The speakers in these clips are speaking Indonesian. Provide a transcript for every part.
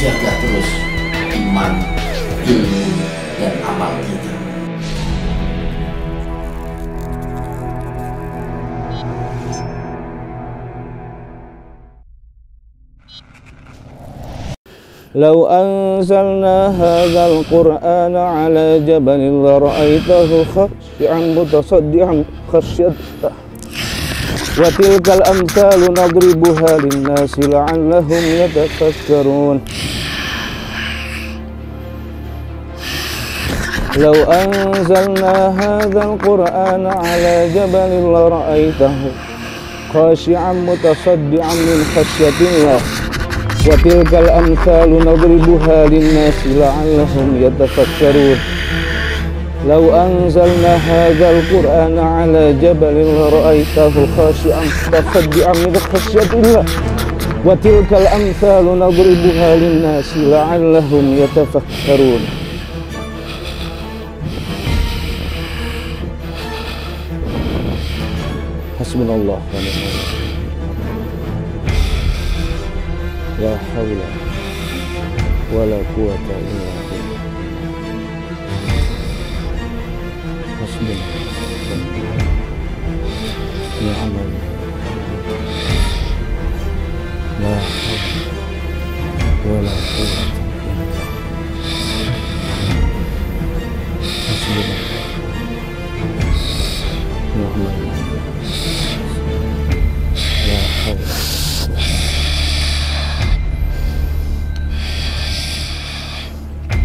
jaga terus iman, ilmu, dan amal kita. لو أنزلنا هذا القرآن على جبل لرأيته خاشعا متصدعا خشية الله وتلك الأمثال نضربها للناس لعلهم يتفكرون لو أنزلنا هذا القرآن على جبل لرأيته خاشعا متصدعا من خشية الله وتلك الأمثال نضربها للناس لعلهم يتفكرون لو أنزلنا هذا القرآن على جبل لرأيته خاشعا متصدعا من خشية الله وتلك الأمثال نضربها للناس لعلهم يتفكرون. حسبنا الله ونعم الوكيل. لا حول ولا قوة إلا بالله. حسبنا ونعم الوكيل. لا حول ولا قوة إلا بالله. حسبنا ونعم الوكيل. لا حول.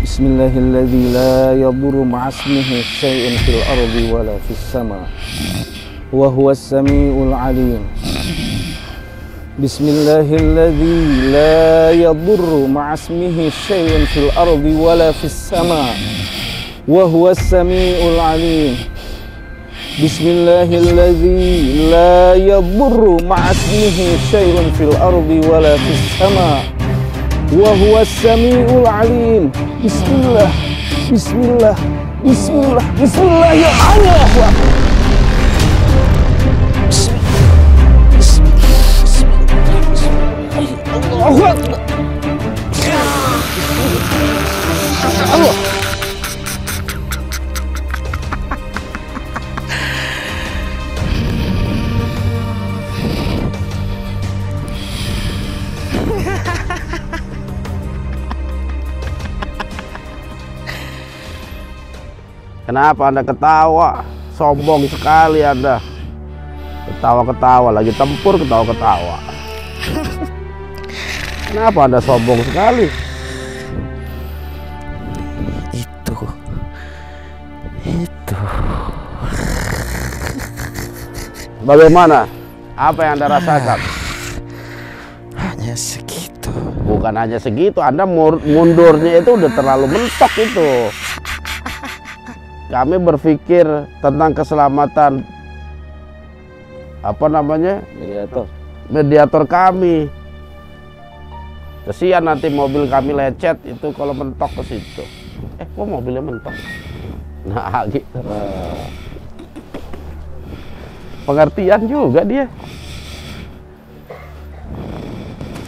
بسم الله الذي لا يضر مع اسمه شيء في الأرض ولا في السماء وهو السميع العليم. بسم الله الذي لا يضر مع اسمه شيء في الأرض ولا في السماء وهو السميع العليم. بسم الله الذي لا يضر مع اسمه شيء في الأرض ولا في السماء وهو السميع العليم. بسم الله بسم الله بسم الله بسم الله يا الله أكبر. بسم الله الله أكبر. الله. Kenapa Anda ketawa? Sombong sekali Anda. Ketawa-ketawa, lagi tempur ketawa-ketawa. Kenapa Anda sombong sekali? Itu. Bagaimana? Apa yang Anda rasakan? Hanya segitu. Bukan hanya segitu, Anda mundurnya itu udah terlalu mentok itu. Kami berpikir tentang keselamatan mediator kami. Kesian nanti mobil kami lecet itu kalau mentok ke situ. Kok mobilnya mentok? Nah gitu. Pengertian juga dia.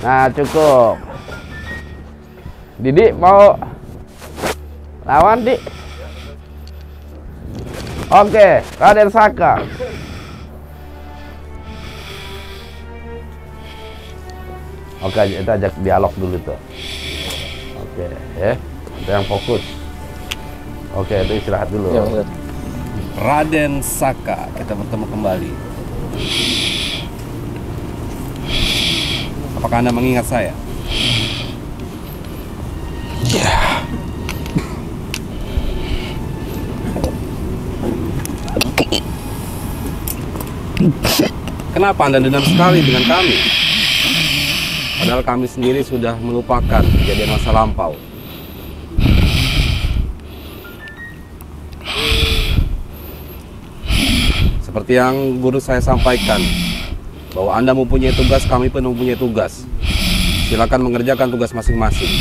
Nah cukup. Didi mau lawan Dik? Oke, Raden Saka. Oke, kita ajak dialog dulu tuh. Oke, ada yang fokus. Oke, itu istirahat dulu. Ya, Raden Saka, kita bertemu kembali. Apakah Anda mengingat saya? Ya. Kenapa Anda dendam sekali dengan kami? Padahal kami sendiri sudah melupakan kejadian masa lampau. Seperti yang guru saya sampaikan, bahwa Anda mempunyai tugas, kami pun mempunyai tugas. Silakan mengerjakan tugas masing-masing.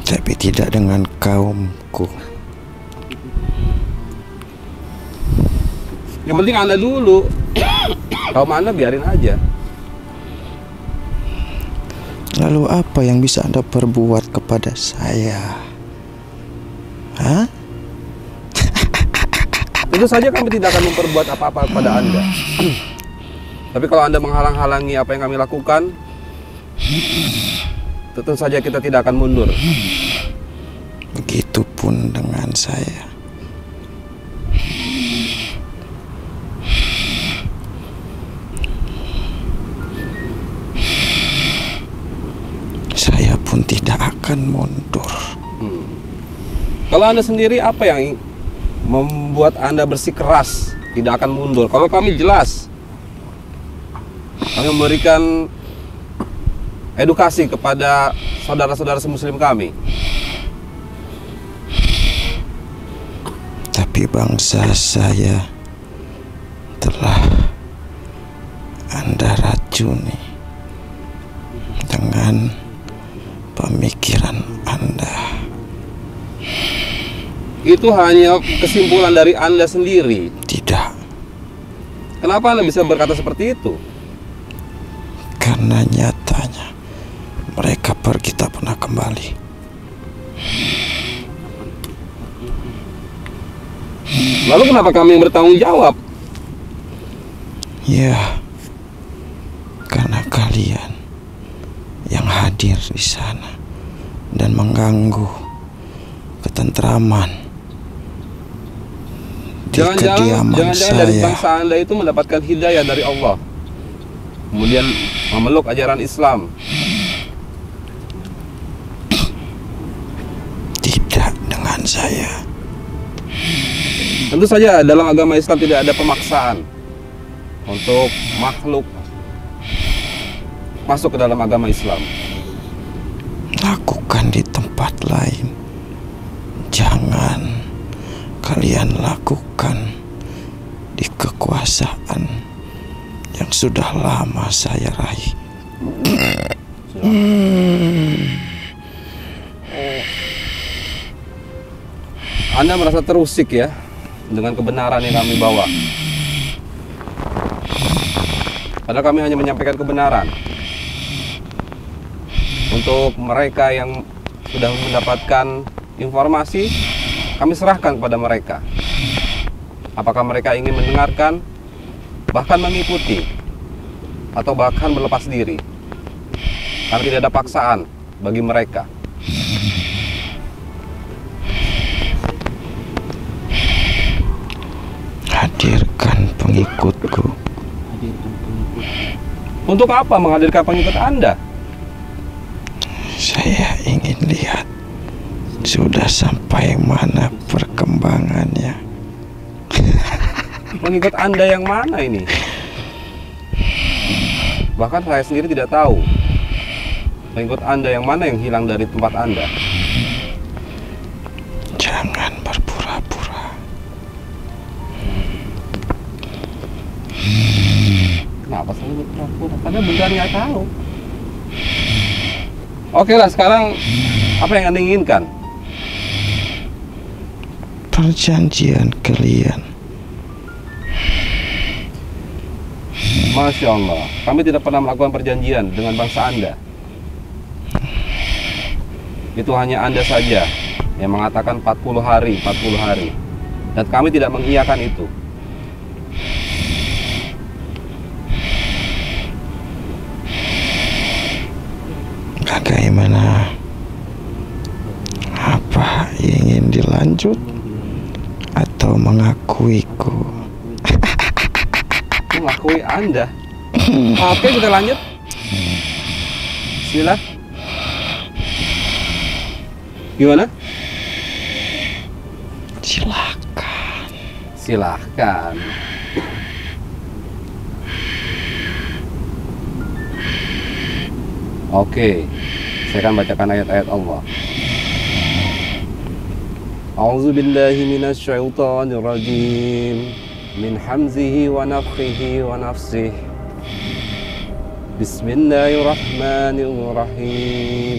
Tapi tidak dengan kaumku. Yang penting Anda dulu. Kaum Anda biarin aja. Lalu apa yang bisa Anda perbuat kepada saya? Hah? Tentu saja kami tidak akan memperbuat apa-apa kepada Anda. Tapi kalau Anda menghalang-halangi apa yang kami lakukan, tentu saja kita tidak akan mundur. Begitupun dengan saya. Saya pun tidak akan mundur. Kalau Anda sendiri, apa yang membuat Anda bersikeras tidak akan mundur? Kalau kami jelas, kami memberikan edukasi kepada saudara-saudara semuslim kami. Tapi bangsa saya telah Anda racuni dengan pemikiran Anda. Itu hanya kesimpulan dari Anda sendiri. Tidak, Kenapa Anda bisa berkata seperti itu? karena nyatanya mereka pergi tak pernah kembali. Lalu kenapa kami yang bertanggung jawab? Ya, karena kalian yang hadir di sana dan mengganggu ketentraman di kediaman Jangan-jangan dari saya. bangsa Anda itu mendapatkan hidayah dari Allah, kemudian memeluk ajaran Islam. Tidak dengan saya. Tentu saja dalam agama Islam tidak ada pemaksaan untuk makhluk masuk ke dalam agama Islam. Lakukan di tempat lain. Jangan kalian lakukan di kekuasaan yang sudah lama saya raih. Anda merasa terusik ya dengan kebenaran yang kami bawa. Padahal kami hanya menyampaikan kebenaran. Untuk mereka yang sudah mendapatkan informasi, kami serahkan kepada mereka. Apakah mereka ingin mendengarkan, bahkan mengikuti, atau bahkan melepas diri. Karena tidak ada paksaan bagi mereka. Hadirkan pengikutku. Untuk apa menghadirkan pengikut Anda? Saya ingin lihat sudah sampai mana perkembangannya. Pengikut Anda yang mana ini? Bahkan saya sendiri tidak tahu pengikut Anda yang mana yang hilang dari tempat Anda. Jangan berpura-pura. Kenapa saya berpura-pura? Karena beneran nggak tahu. Oke lah, sekarang apa yang Anda inginkan? Perjanjian kalian. Masya Allah, kami tidak pernah melakukan perjanjian dengan bangsa Anda. Itu hanya Anda saja yang mengatakan 40 hari. Dan kami tidak mengiyakan itu. Bagaimana? Apa ingin dilanjut atau mengakuiku? Mengakui Anda. Oke, kita lanjut. Sila. Gimana? Silakan. Silahkan. Oke, saya akan bacakan ayat-ayat Allah. A'udzu billahi minasyaitonir rajim. Min hamzihi wa nafthihi wa nafsihi. Bismillahirrahmanirrahim.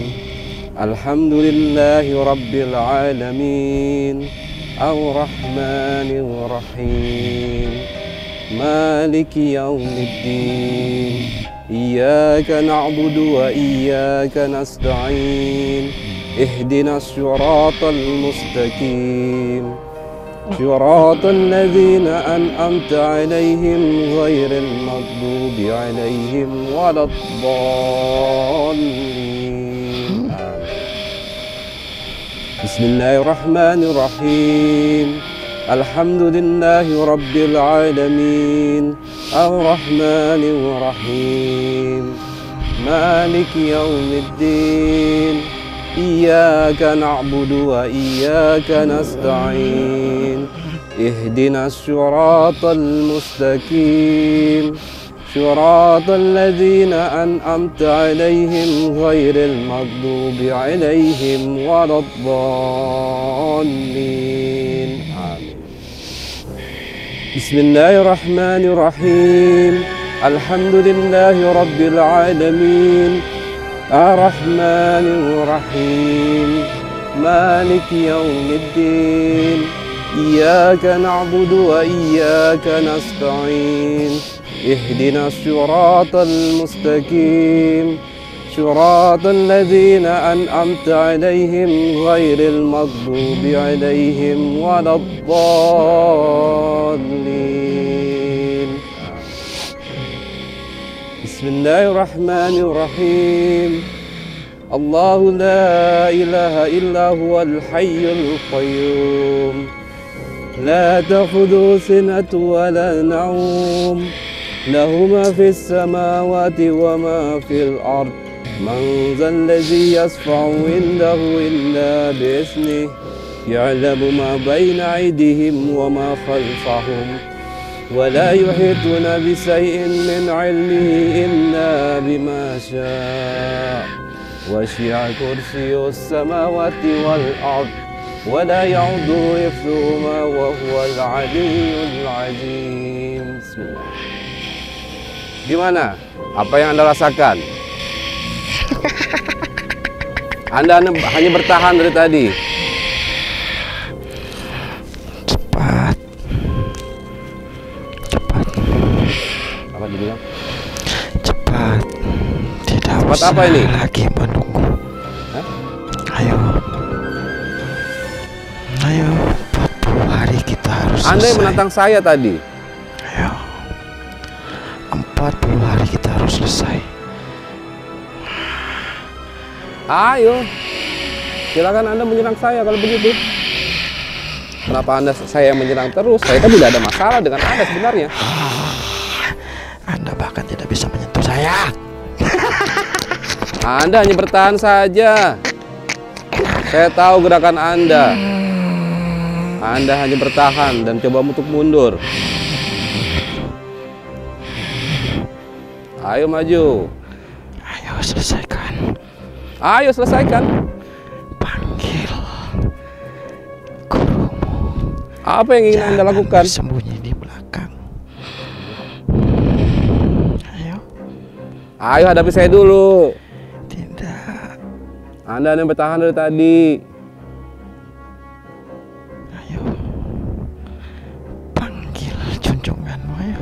Alhamdulillahi rabbil alamin. Ar-Rahmanir Rahim. Maliki yaumiddin. Iyyaka na'budu wa iyyaka nasta'in. Ihdinas siratal mustaqim. Siratal ladzina an'amta 'alaihim ghairil maghdubi 'alaihim waladdallin. Bismillahirrahmanirrahim. Alhamdulillahi rabbil alamin. Ar-Rahmanir Rahim. Maliki yaumiddin. Iyyaka na'budu wa iyyaka nasta'in. Ihdinas siratal mustaqim. Siratal ladzina an'amta 'alaihim ghairil maghdubi 'alaihim waladdallin. Amin. Bismillahirrahmanirrahim. Alhamdulillahi rabbil alamin. Ar-Rahmanir Rahim. Maliki yaumiddin. Iyyaka na'budu wa iyyaka nasta'in. Ihdinas siratal mustaqim. Siratal ladzina an'amta 'alaihim ghairil maghdubi 'alaihim waladdallin. Bismillahirrahmanirrahim. Allahu la ilaha illa huwal hayyul qayyum. La ta'khudhuhu sinatun wa la nawm. Lahu ma fis samawati wa ma fil ard. Man dhal ladzi yashfa'u 'indahu illa bi'iznihi. Ya'lamu ma bayna aydihim wa ma khalfahum. ولا يحيطون بشيء من علمه إلا بما شاء وسع كرسيه السماوات والأرض ولا يعوده حفظهما وهو العلي العظيم. Bismillah. Gimana? Apa yang Anda rasakan? Anda hanya bertahan dari tadi. Cepat, tidak cepat usah apa ini? lagi menunggu. Hah? Ayo, 40 hari kita harus Anda yang selesai. menantang saya tadi. Ayo, 40 hari kita harus selesai. Ayo, silakan Anda menyerang saya kalau begitu. Kenapa saya yang menyerang terus? Saya kan tidak ada masalah dengan Anda sebenarnya. Anda bahkan tidak bisa menyentuh saya. Anda hanya bertahan saja. Saya tahu gerakan Anda. Anda hanya bertahan dan coba untuk mundur. Ayo maju. Ayo selesaikan. Ayo selesaikan. Panggil gurumu. Apa yang ingin Anda lakukan? Sembunyi di belakang. Ayo hadapi saya dulu. Tidak. Anda yang bertahan dari tadi. Ayo. Panggil junjunganmu, ayo.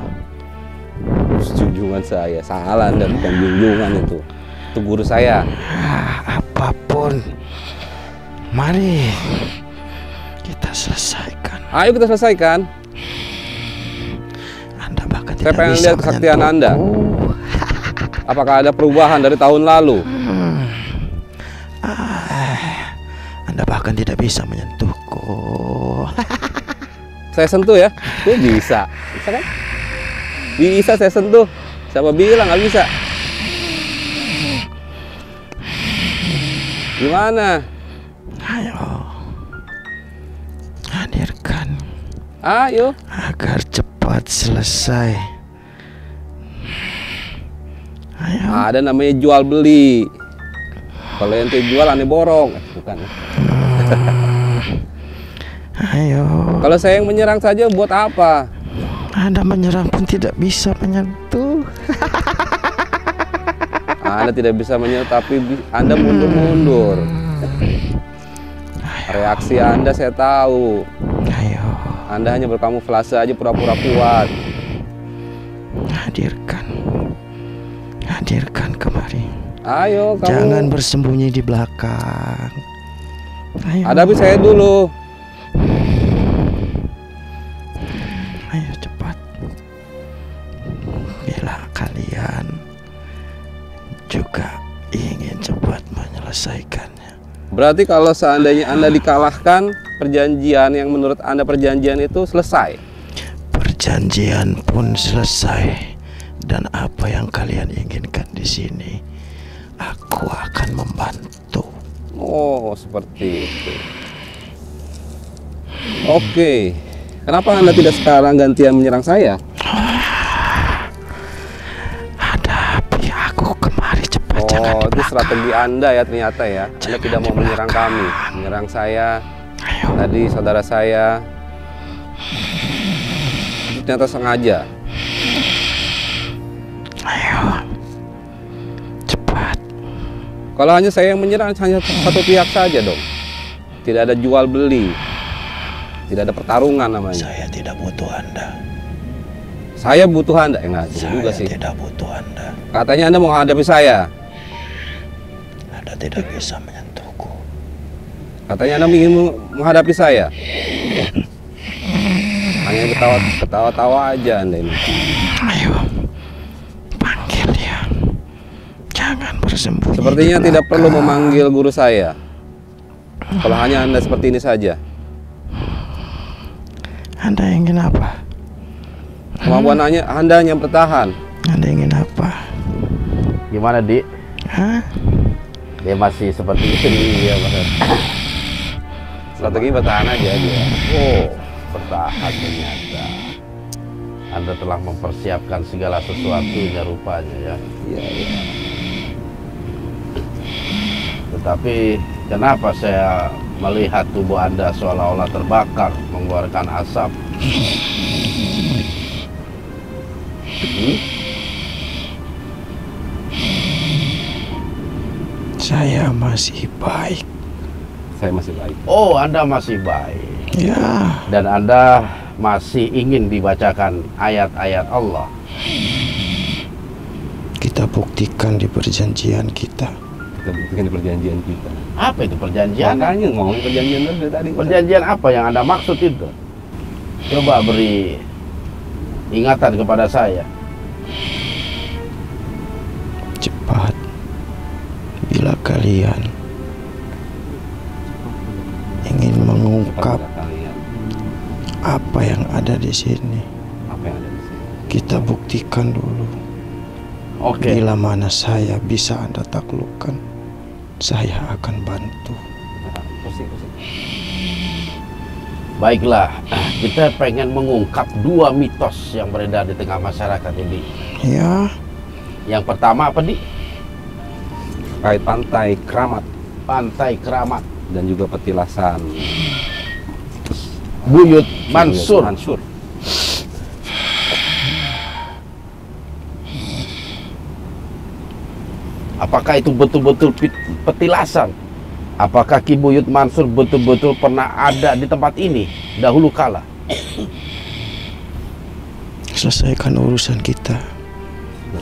Junjungan saya. Salah, Anda bukan junjungan itu. Itu guru saya. Apapun. Mari kita selesaikan. Ayo kita selesaikan. Anda bahkan Saya tidak pengen bisa lihat kesaktian menyentuhku. Anda. Apakah ada perubahan dari tahun lalu? Anda bahkan tidak bisa menyentuhku. Saya sentuh ya? Itu bisa. Bisa kan? Bisa saya sentuh. Siapa bilang nggak bisa? Gimana? Ayo. Hadirkan. Ayo. Agar cepat selesai. Ayo. Ada namanya jual beli. Kalau yang jual aneh borong. Bukan. Ayo. Kalau saya yang menyerang saja buat apa? Anda menyerang pun tidak bisa menyentuh. Anda tidak bisa menyerang tapi Anda mundur-mundur. Reaksi Anda saya tahu. Ayo. Anda hanya berkamuflase aja pura-pura kuat. Hadirkan kemari. Ayo kamu. Jangan bersembunyi di belakang. Ayo. Hadapi saya dulu. Ayo cepat. Bila kalian juga ingin cepat menyelesaikannya. Berarti kalau seandainya Anda dikalahkan, perjanjian yang menurut Anda perjanjian itu selesai. Perjanjian pun selesai, dan apa yang kalian inginkan di sini, aku akan membantu. Oh, seperti itu. Oke. Kenapa Anda tidak sekarang gantian menyerang saya? Hadapi aku kemari cepat, jangan di Oh, itu belakang. strategi Anda ya ternyata ya. Anda tidak mau menyerang kami, menyerang saya. Tadi saudara saya. Itu ternyata sengaja. Ayo, cepat. Kalau hanya saya yang menyerang, hanya satu pihak saja dong. Tidak ada jual beli. Tidak ada pertarungan namanya. Saya tidak butuh Anda. Saya butuh Anda. Enggak juga sih. Tidak butuh Anda. Katanya Anda mau menghadapi saya. Anda tidak bisa menyentuhku. Katanya Anda ingin menghadapi saya. Hanya ketawa-tawa aja Anda ini. Ayo, panggil dia. Jangan bersembunyi. Sepertinya di tidak perlu belakang. memanggil guru saya. Kalau hanya Anda seperti ini saja. Anda ingin apa? Kemampuan Anda hanya bertahan. Anda ingin apa? Gimana, Dik? Hah? Dia masih seperti itu dia, Mas. Strategi bertahan aja dia. Oh, bertahan ternyata. Anda telah mempersiapkan segala sesuatunya rupanya ya. Iya, iya. Tetapi kenapa saya melihat tubuh Anda seolah-olah terbakar, mengeluarkan asap? Saya masih baik. Saya masih baik. Oh, Anda masih baik. Ya, Dan Anda masih ingin dibacakan ayat-ayat Allah. kita buktikan di perjanjian kita. Kita buktikan di perjanjian kita. Apa itu perjanjian? Makanya ngomong perjanjian dari tadi. Perjanjian apa yang Anda maksud itu? Coba beri ingatan kepada saya. Cepat. Bila kalian ingin mengungkap Kepada kalian apa yang ada di sini, apa yang ada di sini. kita buktikan dulu. Oke. Bila mana saya bisa Anda taklukkan, saya akan bantu. Pusing. Baiklah, kita pengen mengungkap dua mitos yang beredar di tengah masyarakat ini. Ya, Yang pertama apa, Di? Terkait pantai Keramat Pantai Keramat. dan juga petilasan Buyut Mansur. Apakah itu betul-betul petilasan? Apakah Ki Buyut Mansur betul-betul pernah ada di tempat ini dahulu kala? selesaikan urusan kita,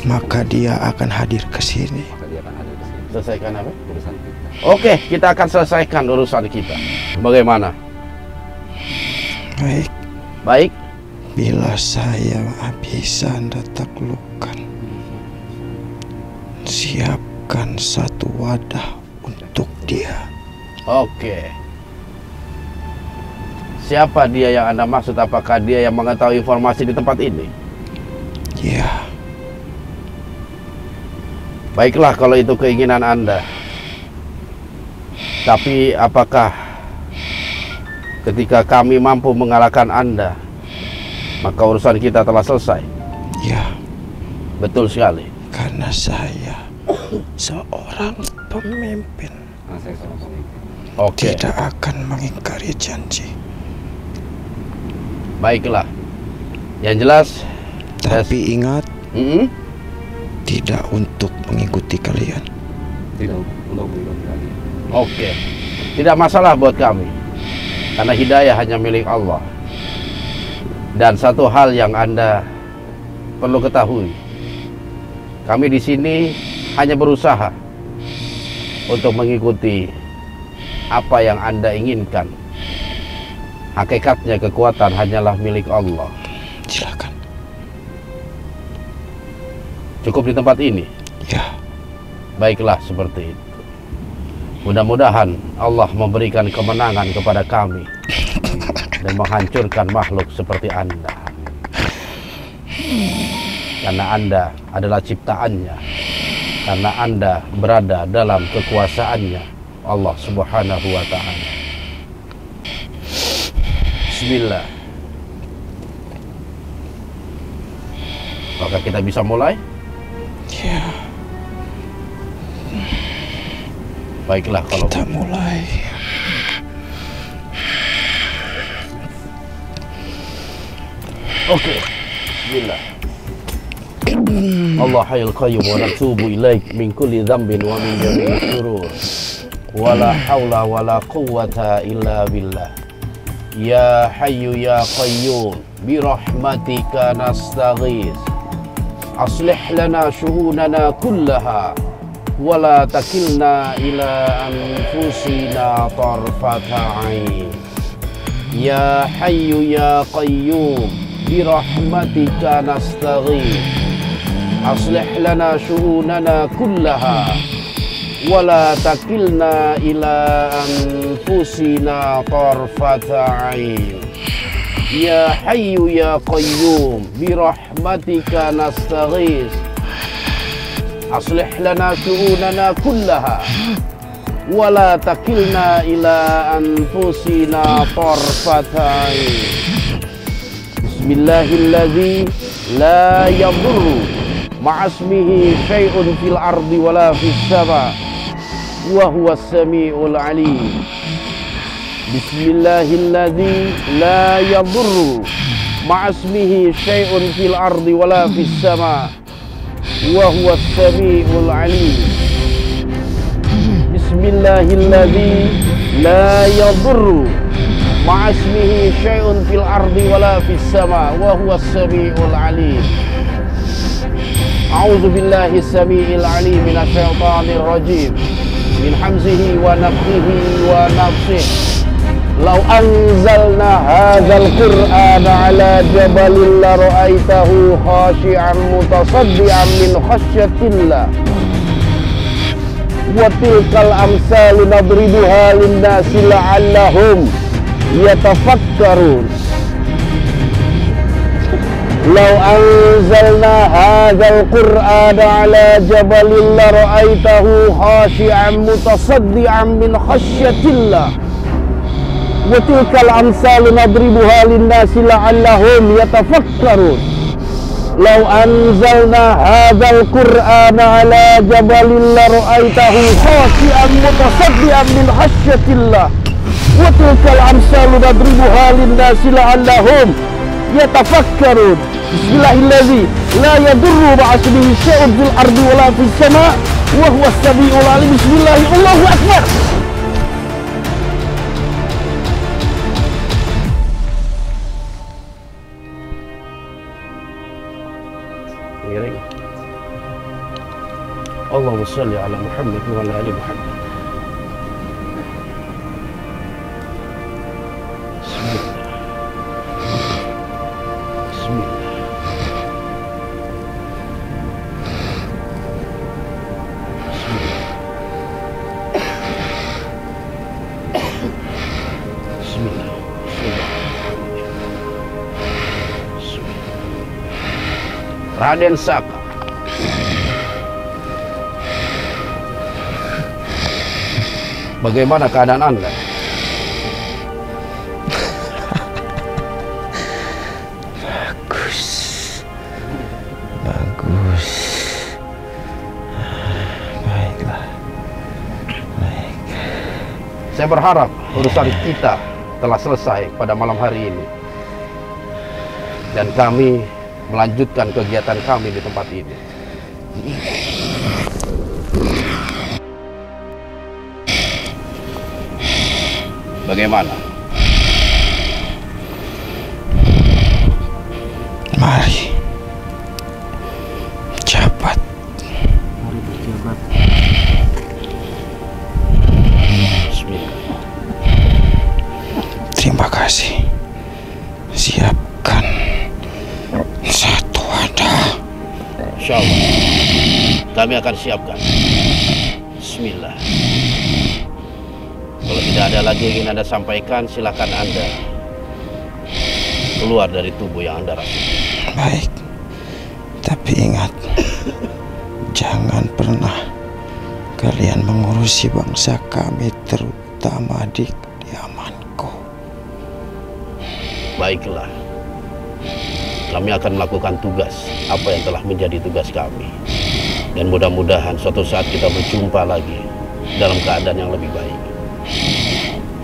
maka dia akan hadir ke sini. Maka dia akan ada di sini. Selesaikan apa? Urusan kita. Oke, kita akan selesaikan urusan kita. Bagaimana? Baik, Baik? bila saya bisa Anda taklukkan, siapkan satu wadah untuk dia. Oke. Siapa dia yang Anda maksud? Apakah dia yang mengetahui informasi di tempat ini? Ya, Baiklah kalau itu keinginan Anda. Tapi apakah ketika kami mampu mengalahkan Anda, maka urusan kita telah selesai? ya, Betul sekali. karena saya seorang pemimpin, Nah, saya seorang pemimpin. Oke, tidak akan mengingkari janji. baiklah. Yang jelas, Tapi ingat, Mm-mm. tidak untuk mengikuti kalian. Tidak untuk mengikuti kalian. Oke, tidak masalah buat kami, karena hidayah hanya milik Allah. Dan satu hal yang Anda perlu ketahui, kami di sini hanya berusaha untuk mengikuti apa yang Anda inginkan. Hakikatnya kekuatan hanyalah milik Allah. Silakan. Cukup di tempat ini? Ya. Baiklah, seperti itu. Mudah-mudahan Allah memberikan kemenangan kepada kami dan menghancurkan makhluk seperti Anda. Karena Anda adalah ciptaannya, karena Anda berada dalam kekuasaannya, Allah Subhanahu wa Ta'ala. Bismillah. Apakah kita bisa mulai? Ya. Baiklah kalau Kita mulai. Oke. Bismillah. Allah hayyul qayyum wa natubu ilaik min kulli dhanbin wa min jami'i syurur. Wa la haula wa la quwwata illa billah. Ya hayyu ya qayyum bi rahmatika nastaghits. Aslih lana syuhunana kullaha wa la takilna ila anfusina tarfata 'ain. Ya hayyu ya qayyum bi rahmatika nastaghits. Aslih lana syuhunana kullaha wa la takilna ila anfusina tarfata 'ain. Ya hayyu ya qayyum bi rahmatika nastaghits. Aslih lana syu'unana kullaha wa la takilna ila anfusina tarfata 'ain. Bismillahilladzi la yadurru ma'asmihi syai'un fil ardi wala fis sama wa huwas samiul 'alim. Bismillahilladzi la yadurru ma'asmihi syai'un fil ardi wala fis sama wa huwas samiul 'alim. Bismillahilladzi la yadurru ma'asmihi syai'un fil ardi wala fis sama wa huwas samiul 'alim. A'udzu billahi samiil 'alim minasy syaithanir rajim. Min hamzihi wa nafthihi wa nafsihi. Lau anzalna hadzal qur'ana ala jabalin la ra'aitahu khashi'an mutasaddian min khasyatillah. Wa tilkal amsalu nadribuha lin-nasi la'allahum yatafakkarun. Lau anzalna hadzal qur'ana ala jabalin la ra'aitahu khashi'an mutasaddian min khasyatillah. Wa tilkal amsalu nadribuha lin-nasi la'allahum yatafakkarun. Law anzalna hadzal qur'ana ala jabalin la ra'aitahu khashi'an mutasaddian min khasyatillah. Wa tilkal amsalu nadribuha lin-nasi la'allahum yatafakkarun. Bismillahilladzi la yadurru ma'asmihi syai'un fil ardi wala fis sama' wa huwas samiul 'alim. Bismillah, Allahu akbar. Allahumma shalli ala Muhammad wa ala ali Muhammad. Bismillah. Bismillah. Bismillah. Bismillah. Raden Saka. Bagaimana keadaan Anda? Bagus. Bagus. Baiklah. Baik. Saya berharap urusan kita telah selesai pada malam hari ini. Dan kami melanjutkan kegiatan kami di tempat ini. Bagaimana? Mari. Insya Allah kami akan siapkan. Bismillah. Kalau tidak ada lagi yang ingin Anda sampaikan, silakan Anda keluar dari tubuh yang Anda rasakan. Baik, tapi ingat, jangan pernah kalian mengurusi bangsa kami, terutama di kediamanku. Baiklah, kami akan melakukan tugas apa yang telah menjadi tugas kami. Dan mudah-mudahan suatu saat kita berjumpa lagi dalam keadaan yang lebih baik.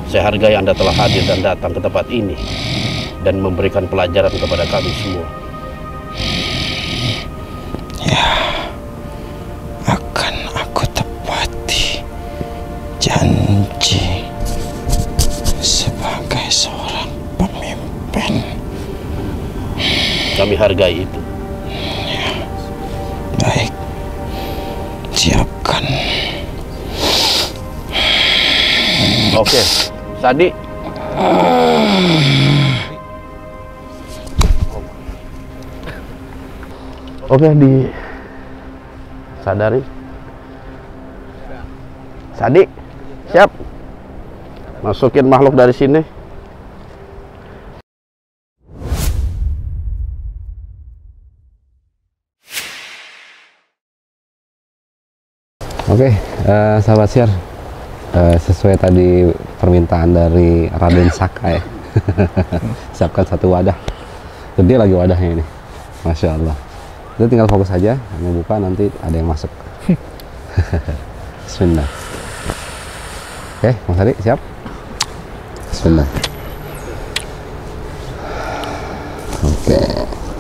Saya hargai Anda telah hadir dan datang ke tempat ini dan memberikan pelajaran kepada kami semua. Ya, akan aku tepati janji sebagai seorang pemimpin. Kami hargai itu. Ya, baik, siapkan. Oke, Sadi. Oke, disadari. Sadi, siap. Masukin makhluk dari sini. Oke, sahabat share, sesuai tadi permintaan dari Raden Saka ya. Siapkan satu wadah. Gede lagi wadahnya ini, Masya Allah. Itu tinggal fokus aja, mau buka nanti ada yang masuk. Bismillah. Oke, Mas Adi siap? Bismillah. Oke,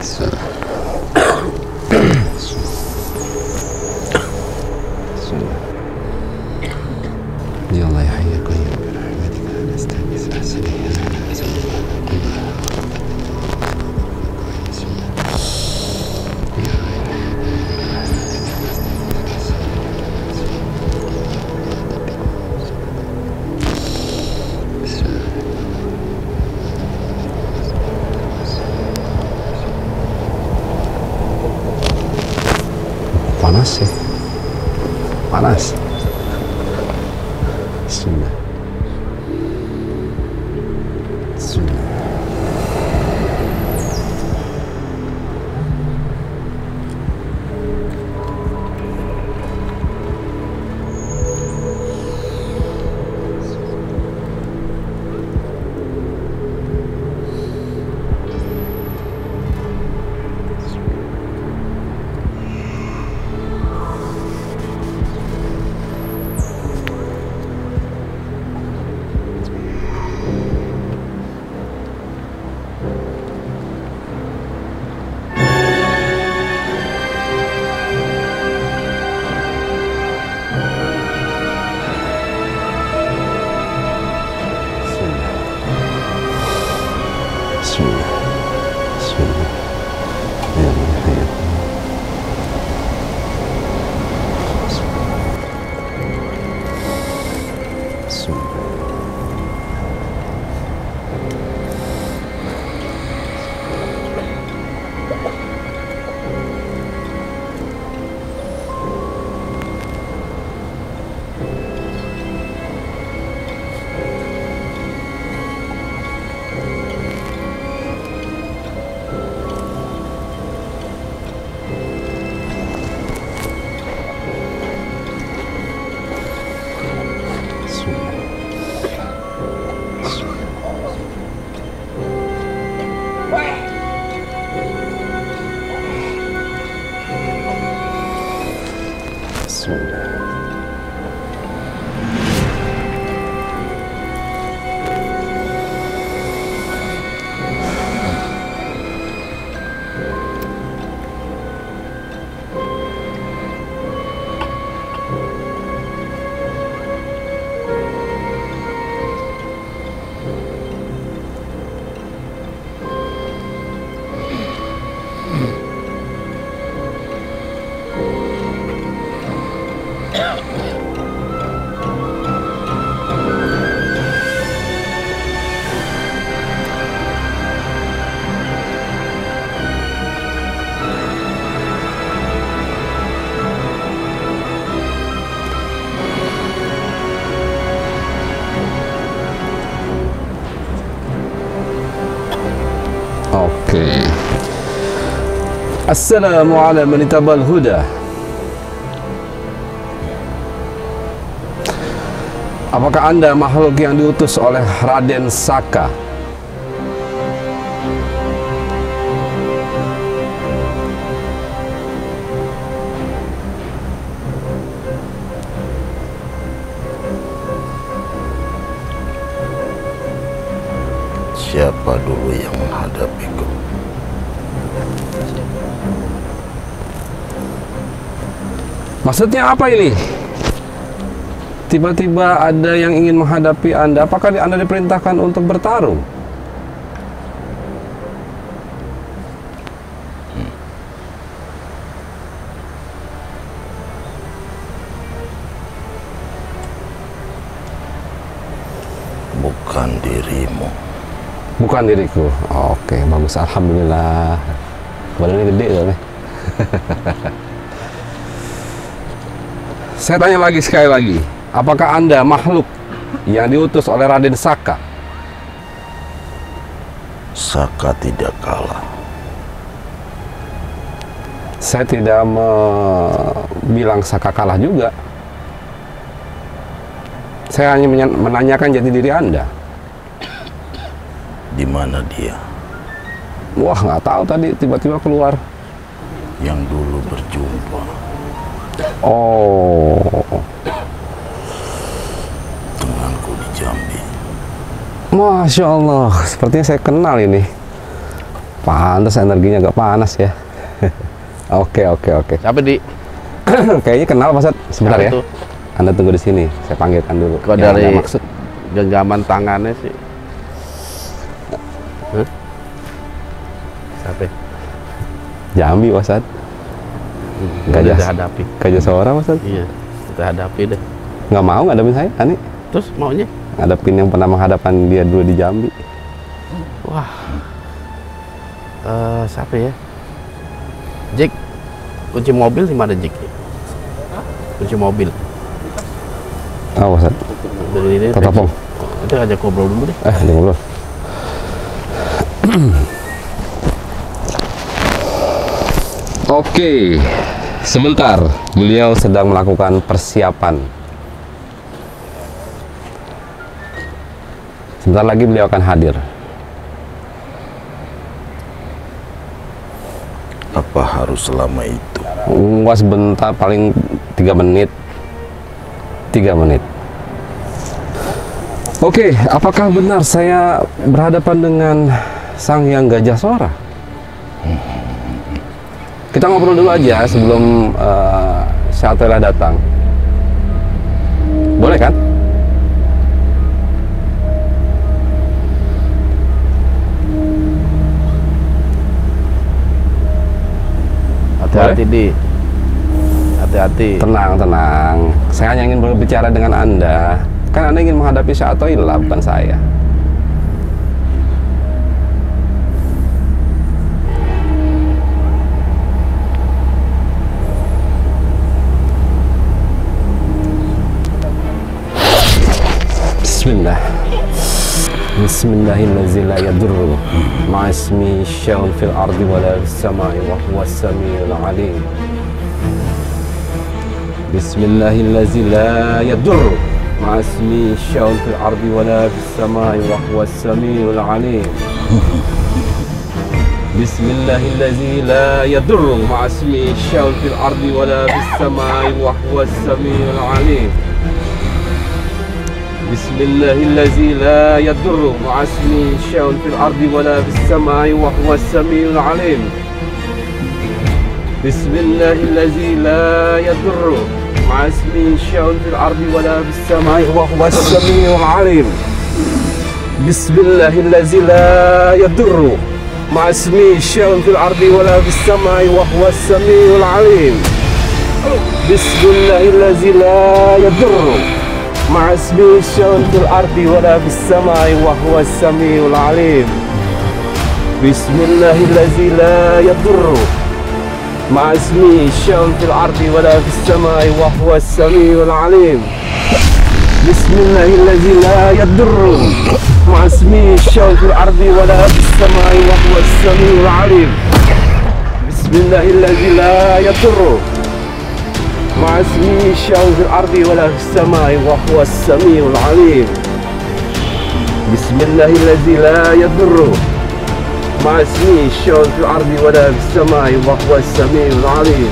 bismillah. Ya Allah ya Hayyu ya Qayyum bi rahmatika nastaghits as'aluka panas ya, panas. Bismillah. Bismillah. Assalamu ala man itabal huda. Apakah Anda makhluk yang diutus oleh Raden Saka? Siapa dulu yang menghadapiku? Maksudnya apa ini? Tiba-tiba ada yang ingin menghadapi Anda. Apakah Anda diperintahkan untuk bertarung? Bukan dirimu. Bukan diriku. Oke, bagus. Alhamdulillah. Badannya gede tuh nih. Saya tanya lagi sekali lagi. Apakah Anda makhluk yang diutus oleh Raden Saka? Saka tidak kalah. Saya tidak bilang Saka kalah juga. Saya hanya menanyakan jati diri Anda. Di mana dia? Wah, nggak tahu tadi tiba-tiba keluar. Yang dulu berjumpa. Oh, Denganku di Jambi. Masya Allah, sepertinya saya kenal ini. Pantas energinya agak panas ya. Oke. Siapa di? Kayaknya kenal Mas Ad. Sebentar ya. Itu? Anda tunggu di sini. Saya panggilkan dulu. Kok Ya, dari ada maksud. genggaman tangannya sih? Hah? Siapa? Jambi Mas Ad. Udah hadapi. Gajah seorang Mas Ad. Iya, kita hadapi deh. Nggak mau ngadepin saya, Ani. Terus maunya? Ngadepin yang pernah menghadapan dia dulu di Jambi. Wah. Siapa ya? Jack. Kunci mobil di mana Jack? Kunci mobil. Oh Mas Ad. Dari ini. Totopong. Kita ajak ngobrol dulu deh. Dia ngobrol. Oke, sebentar. Beliau sedang melakukan persiapan. Sebentar lagi beliau akan hadir. Apa harus selama itu? Wah, sebentar, paling 3 menit. 3 menit. Oke, apakah benar saya berhadapan dengan Sang Hyang Gajah Sora? Kita ngobrol dulu aja sebelum Syatela datang. Boleh kan? Hati-hati di. Hati-hati. Tenang. Saya hanya ingin berbicara dengan Anda. Kan Anda ingin menghadapi Syatela, bukan saya. Bismillah. Bismillahirrahmanirrahim. La yadurru ma'ismi syai'un fil ardi wala fis samai wa huwas samiul alim. Bismillahirrahmanirrahim. La yadurru ma'ismi syai'un fil ardi wala fis samai wa huwas samiul alim. Bismillahirrahmanirrahim. La yadurru ma'ismi syai'un fil ardi wala fis samai wa huwas samiul alim. Bismillahirrahmanirrahim. La yadurru ma'asmi syai'un fil ardi wala fis samai wa huwas samiul alim. Bismillahirrahmanirrahim. La yadurru ma'asmi syai'un fil ardi wala fis samai wa huwas samiul alim. Bismillahirrahmanirrahim. La yadurru ma'asmi syai'un fil ardi wala fis samai wa huwas samiul alim. Bismillahirrahmanirrahim. La yadurru ma'asmi syai'un fil ardi wala fis samai wa huwas samiul alim. Bismillahirrahmanirrahim. La yadurru ma'asmi syai'un fil ardi wala fis samai wa huwas samiul alim. Bismillahirrahmanirrahim. La yadurru ma'asmi syai'un fil ardi wala fis samai wa huwas samiul alim. Bismillahilladzi la yadurru ma'a ismihi syai'un fil ardi wala fis samai wa huwas samiul alim. Bismillahilladzi la yadurru ma'a ismihi syai'un fil ardi wala fis samai wa huwas samiul alim.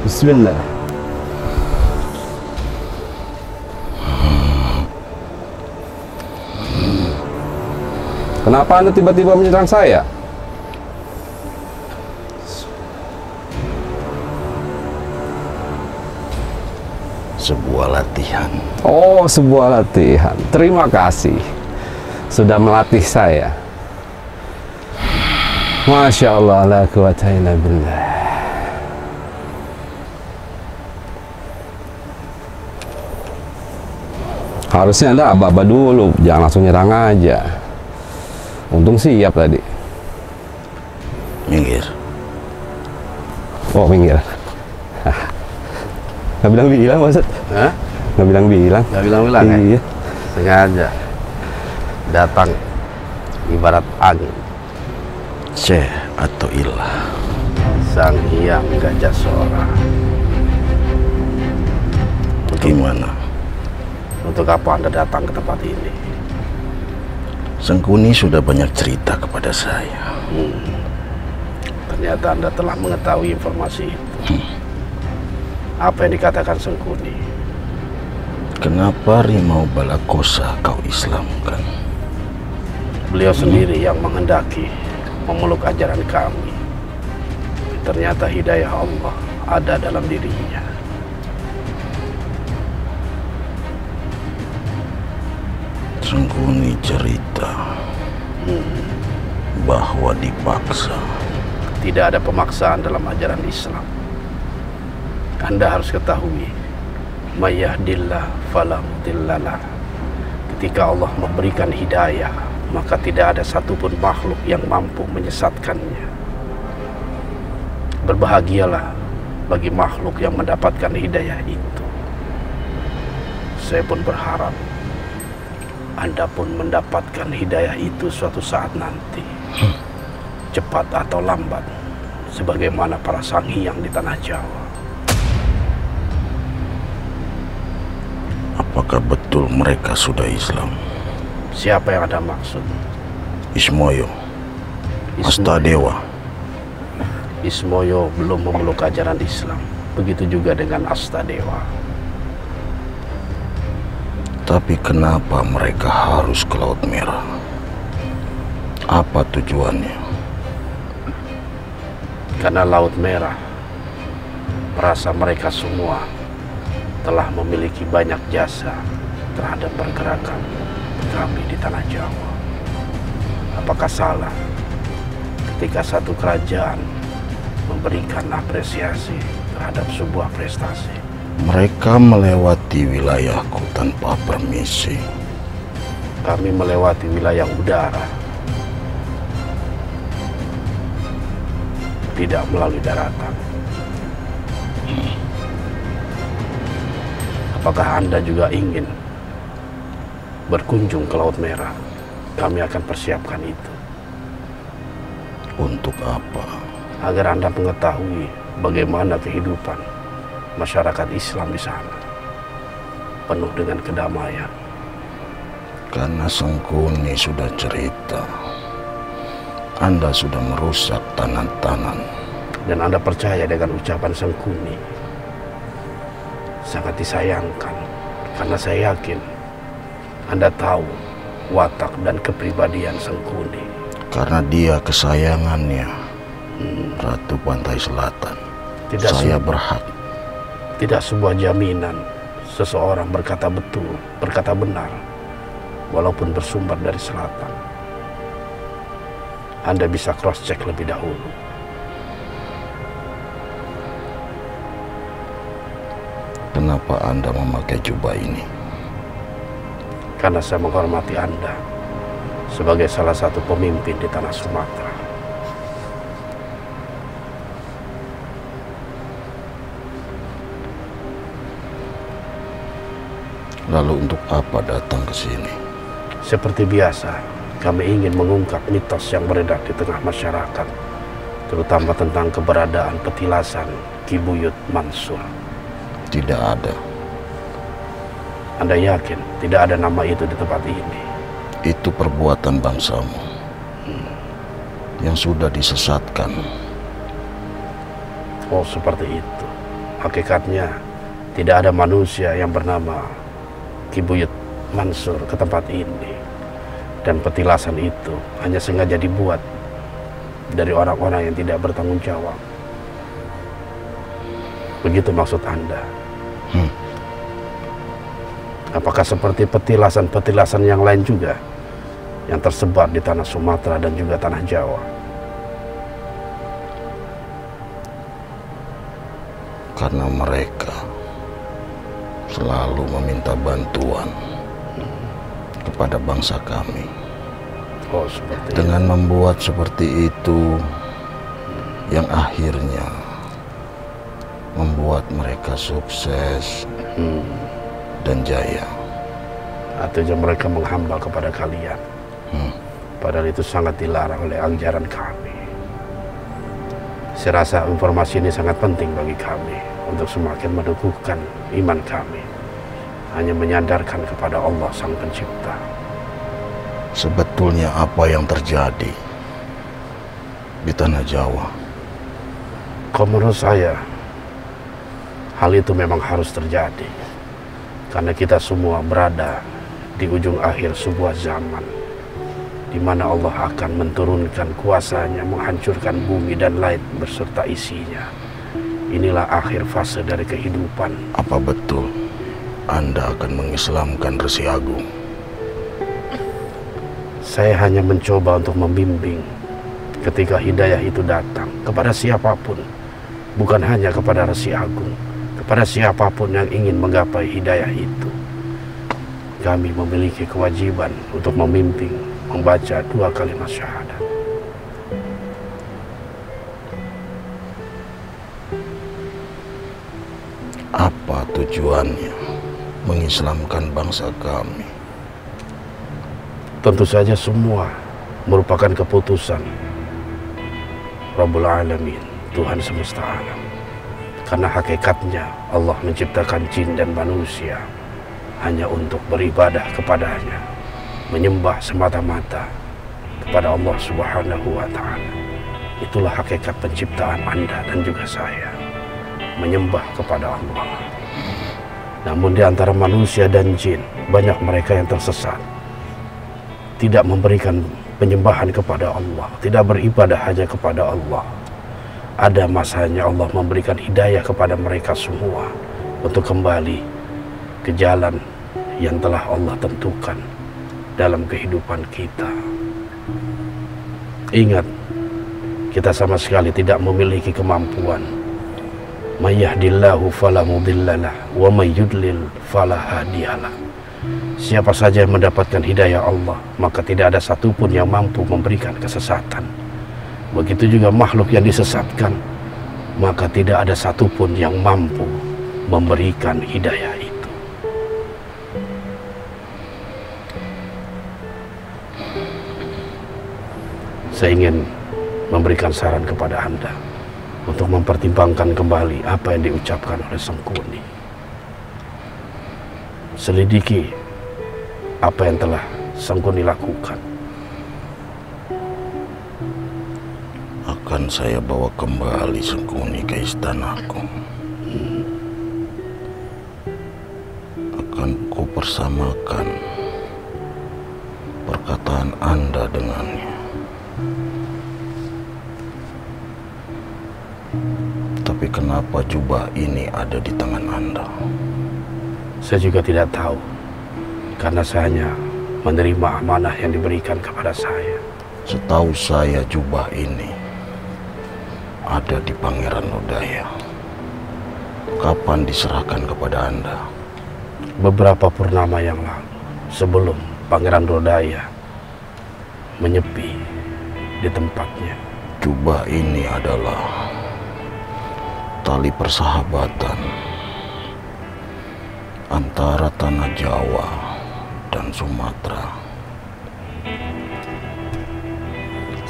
Bismillah. Kenapa Anda tiba-tiba menyerang saya? Sebuah latihan. Oh, sebuah latihan. Terima kasih sudah melatih saya. Masya Allah, la quwata illa billah. Harusnya Anda aba-aba dulu, jangan langsung nyerang aja. Untung siap tadi. Minggir. Oh, minggir. Nggak bilang-bilang, Maksud? Hah? Nggak bilang-bilang. Nggak bilang-bilang ya? Iya. Sengaja datang ibarat angin, Syekh atau ilah. sang hyang gajah sora. Bagaimana? Untuk apa Anda datang ke tempat ini? Sengkuni sudah banyak cerita kepada saya. Ternyata Anda telah mengetahui informasi itu. Apa yang dikatakan Sengkuni? Kenapa Rimau Balakosa kau Islamkan? Beliau sendiri yang menghendaki memeluk ajaran kami. Ternyata hidayah Allah ada dalam dirinya. Sengkuni cerita bahwa dipaksa. Tidak ada pemaksaan dalam ajaran Islam. Anda harus ketahui, mayahdillah fala mudhillalah. Ketika Allah memberikan hidayah, maka tidak ada satupun makhluk yang mampu menyesatkannya. Berbahagialah bagi makhluk yang mendapatkan hidayah itu. Saya pun berharap Anda pun mendapatkan hidayah itu suatu saat nanti, cepat atau lambat, sebagaimana para sang hyang di tanah Jawa. Apakah betul mereka sudah Islam? Siapa yang Anda maksud? Ismoyo, Astadewa. Ismoyo belum memeluk ajaran Islam. Begitu juga dengan Astadewa. Tapi kenapa mereka harus ke Laut Merah? Apa tujuannya? Karena Laut Merah merasa mereka semua telah memiliki banyak jasa terhadap pergerakan kami di tanah Jawa. Apakah salah ketika satu kerajaan memberikan apresiasi terhadap sebuah prestasi? Mereka melewati wilayahku tanpa permisi. Kami melewati wilayah udara, tidak melalui daratan. Apakah Anda juga ingin berkunjung ke Laut Merah? Kami akan persiapkan itu. Untuk apa? Agar Anda mengetahui bagaimana kehidupan masyarakat Islam di sana, penuh dengan kedamaian. Karena Sengkuni sudah cerita, Anda sudah merusak tanan-tanan. Dan Anda percaya dengan ucapan Sengkuni. Sangat disayangkan, karena saya yakin Anda tahu watak dan kepribadian Sengkuni. Karena dia kesayangannya, Ratu Pantai Selatan. Saya berhak. Tidak sebuah jaminan seseorang berkata betul, berkata benar, walaupun bersumber dari selatan. Anda bisa cross-check lebih dahulu. Kenapa Anda memakai jubah ini? Karena saya menghormati Anda sebagai salah satu pemimpin di tanah Sumatera. Lalu untuk apa datang ke sini? Seperti biasa, kami ingin mengungkap mitos yang beredar di tengah masyarakat, terutama tentang keberadaan petilasan Ki Buyut Mansur. Tidak ada. Anda yakin tidak ada nama itu di tempat ini? Itu perbuatan bangsamu yang sudah disesatkan. Oh, seperti itu. Hakikatnya tidak ada manusia yang bernama Ki Buyut Mansur ke tempat ini. Dan petilasan itu hanya sengaja dibuat dari orang-orang yang tidak bertanggung jawab. Begitu maksud Anda? Apakah seperti petilasan-petilasan yang lain juga yang tersebar di tanah Sumatera dan juga tanah Jawa? Karena mereka selalu meminta bantuan kepada bangsa kami. Oh, seperti dengan membuat seperti itu yang akhirnya membuat mereka sukses dan jaya. Artinya mereka menghamba kepada kalian. Padahal itu sangat dilarang oleh ajaran kami. Saya rasa informasi ini sangat penting bagi kami untuk semakin meneguhkan iman kami, hanya menyandarkan kepada Allah Sang Pencipta. Sebetulnya apa yang terjadi di tanah Jawa? Kalau menurut saya, hal itu memang harus terjadi. Karena kita semua berada di ujung akhir sebuah zaman, di mana Allah akan menurunkan kuasanya, menghancurkan bumi dan langit beserta isinya. Inilah akhir fase dari kehidupan. Apa betul Anda akan mengislamkan Resi Agung? Saya hanya mencoba untuk membimbing ketika hidayah itu datang kepada siapapun, bukan hanya kepada Resi Agung, kepada siapapun yang ingin menggapai hidayah itu. Kami memiliki kewajiban untuk membimbing, membaca 2 kalimat syahadat. Apa tujuannya mengislamkan bangsa kami? Tentu saja semua merupakan keputusan Rabbul Alamin, Tuhan semesta alam. Karena hakikatnya Allah menciptakan jin dan manusia hanya untuk beribadah kepadanya, menyembah semata-mata kepada Allah Subhanahu wa Ta'ala. Itulah hakikat penciptaan Anda dan juga saya, menyembah kepada Allah. Namun di antara manusia dan jin, banyak mereka yang tersesat, tidak memberikan penyembahan kepada Allah, tidak beribadah hanya kepada Allah. Ada masanya Allah memberikan hidayah kepada mereka semua untuk kembali ke jalan yang telah Allah tentukan dalam kehidupan kita. Ingat, kita sama sekali tidak memiliki kemampuan. May yahdillahu fala mudhillalah wa may yudlil fala hadiyalah. Siapa saja yang mendapatkan hidayah Allah, maka tidak ada satupun yang mampu memberikan kesesatan. Begitu juga makhluk yang disesatkan, maka tidak ada satupun yang mampu memberikan hidayah itu. Saya ingin memberikan saran kepada Anda untuk mempertimbangkan kembali apa yang diucapkan oleh Sengkuni. Selidiki apa yang telah Sengkuni lakukan. Akan saya bawa kembali Sengkuni ke istanaku. Akan kupersamakan perkataan Anda dengannya. Tapi kenapa jubah ini ada di tangan Anda? Saya juga tidak tahu, karena saya hanya menerima amanah yang diberikan kepada saya. Setahu saya jubah ini ada di Pangeran Lodaya. Kapan diserahkan kepada Anda? Beberapa purnama yang lalu, sebelum Pangeran Lodaya menyepi di tempatnya. Jubah ini adalah tali persahabatan antara tanah Jawa dan Sumatera.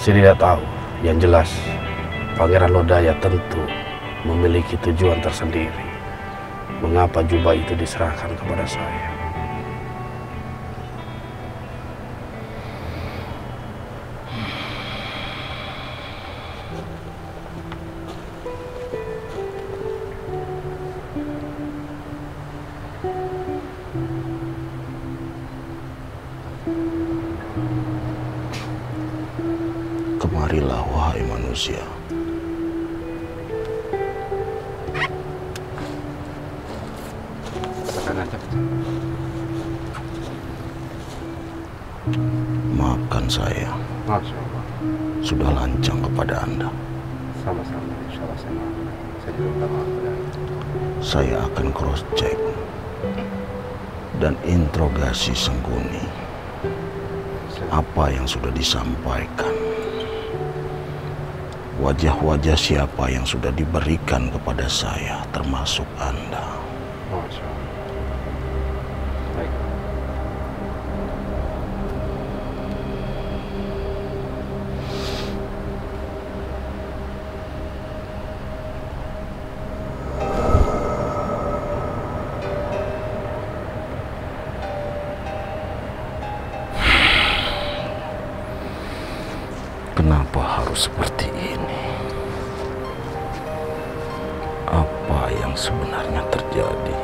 Saya tidak tahu. Yang jelas, Pangeran Lodaya tentu memiliki tujuan tersendiri. Mengapa jubah itu diserahkan kepada saya? Kemarilah, wahai manusia. Maafkan saya. Masya Allah. Sudah lancang kepada Anda. Sama-sama, insya Allah saya maafkan. Saya juga minta maaf kepada Anda. Saya akan cross check dan interogasi Sengguni. Apa yang sudah disampaikan, wajah-wajah siapa yang sudah diberikan kepada saya, termasuk Anda. Masya Allah. Baik. Kenapa harus seperti ini? Apa yang sebenarnya terjadi?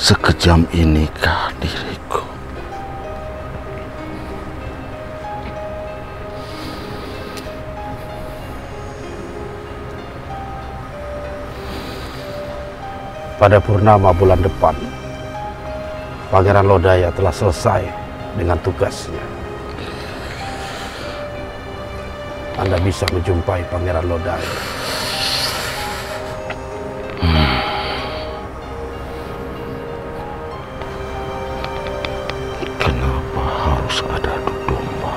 Sekejam inikah diriku? Pada purnama bulan depan, Pangeran Lodaya telah selesai dengan tugasnya. Anda bisa menjumpai Pangeran Lodaya. Kenapa harus ada adu domba?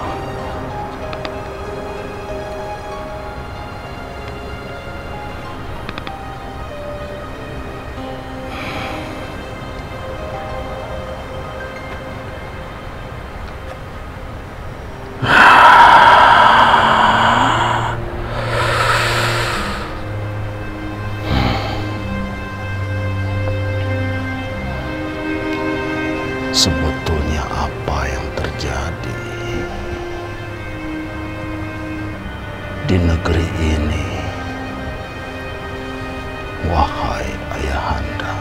Sebetulnya apa yang terjadi di negeri ini, wahai ayahanda?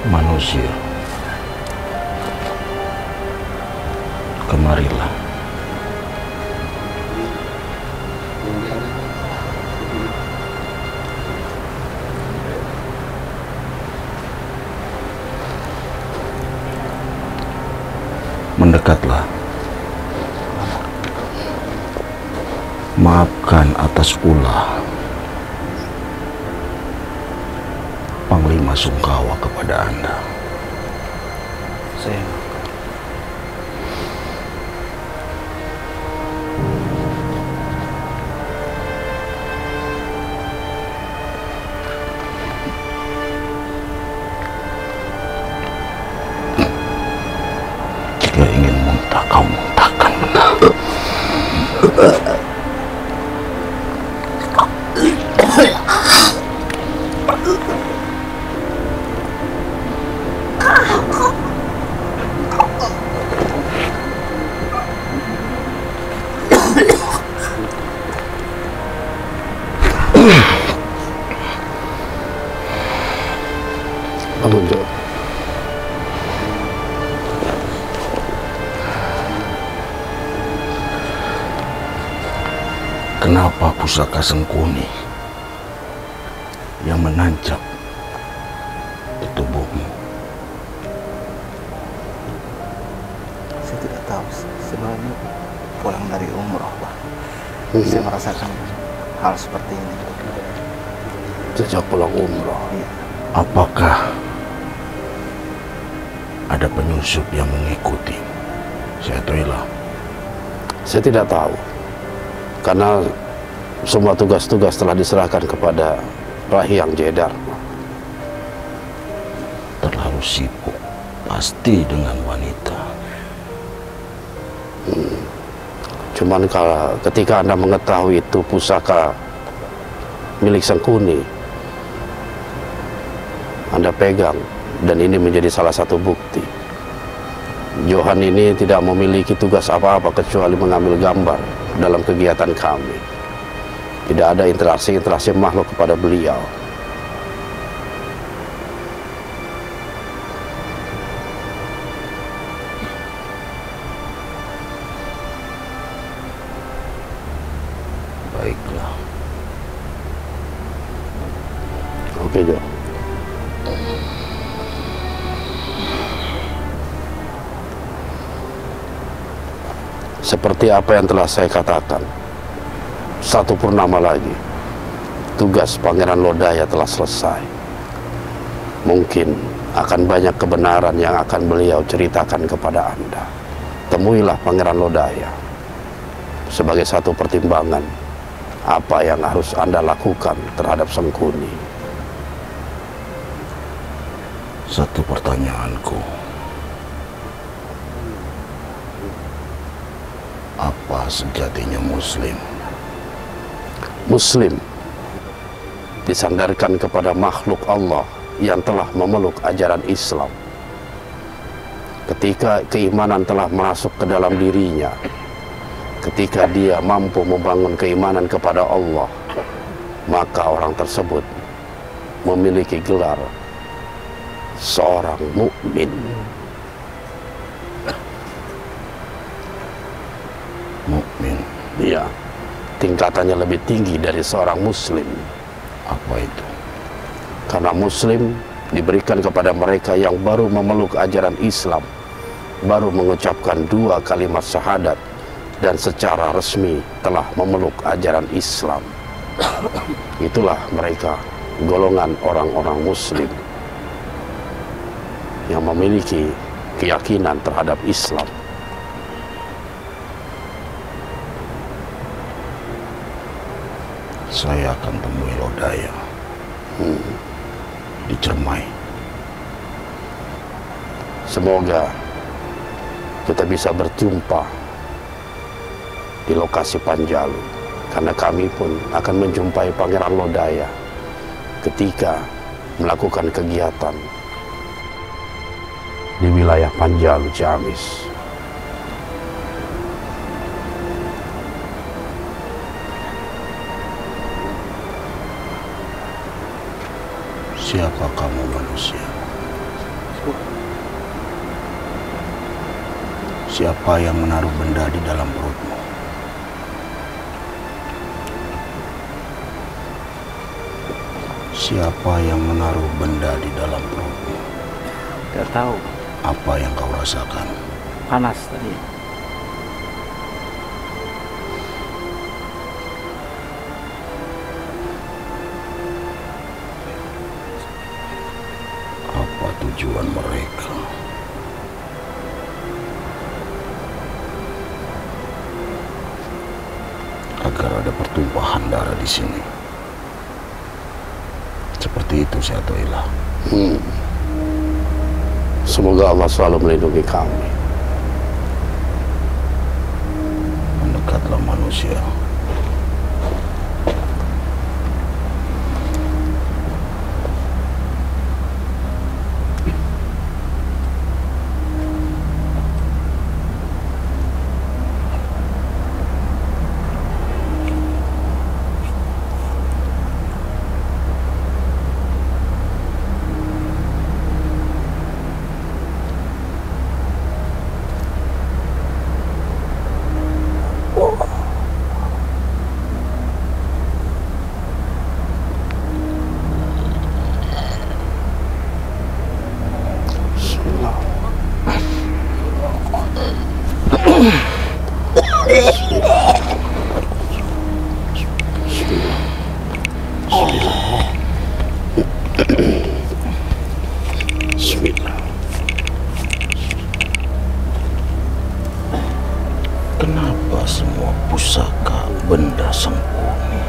Manusia, kemarilah. Mendekatlah. Maafkan atas ulah Panglima Sungkawa kepada Anda. Saya jika ingin muntah, kau muntahkan. Muncul. Kenapa pusaka Sengkuni yang menancap di tubuhmu? Saya tidak tahu. Sebelumnya pulang dari umroh, Pak. Saya merasakan hal seperti ini. Sejak pulang umroh. Iya. Apakah ada penyusup yang mengikuti Syaikhullah? Saya tidak tahu. Karena semua tugas-tugas telah diserahkan kepada Rahyang Jedar. Terlalu sibuk, pasti dengan wanita. Cuman kalau ketika Anda mengetahui itu pusaka milik Sengkuni, Anda pegang, dan ini menjadi salah satu bukti. Johan ini tidak memiliki tugas apa-apa kecuali mengambil gambar dalam kegiatan kami. Tidak ada interaksi makhluk kepada beliau. Baiklah. Oke, Jo. Seperti apa yang telah saya katakan, satu purnama lagi, tugas Pangeran Lodaya telah selesai. Mungkin akan banyak kebenaran yang akan beliau ceritakan kepada Anda. Temuilah Pangeran Lodaya sebagai satu pertimbangan apa yang harus Anda lakukan terhadap Sengkuni. Satu pertanyaanku. Apa sejatinya Muslim? Muslim disandarkan kepada makhluk Allah yang telah memeluk ajaran Islam. Ketika keimanan telah masuk ke dalam dirinya, ketika dia mampu membangun keimanan kepada Allah, maka orang tersebut memiliki gelar seorang mukmin. Mukmin. Iya, tingkatannya lebih tinggi dari seorang muslim. Apa itu? Karena muslim diberikan kepada mereka yang baru memeluk ajaran Islam, baru mengucapkan 2 kalimat syahadat, dan secara resmi telah memeluk ajaran Islam. Itulah mereka, golongan orang-orang muslim yang memiliki keyakinan terhadap Islam. Saya akan temui Lodaya di Cermai. Semoga kita bisa berjumpa di lokasi Panjalu, karena kami pun akan menjumpai Pangeran Lodaya ketika melakukan kegiatan di wilayah Panjalu, Ciamis. Siapa kamu manusia? Siapa yang menaruh benda di dalam perutmu? Siapa yang menaruh benda di dalam perutmu? Tidak tahu. Apa yang kau rasakan? Panas tadi. Apa tujuan mereka? Agar ada pertumpahan darah di sini. Seperti itu, Syaikhullah. Semoga Allah selalu melindungi kami. Mendekatlah manusia. Bismillah. Kenapa semua pusaka benda Sangkuni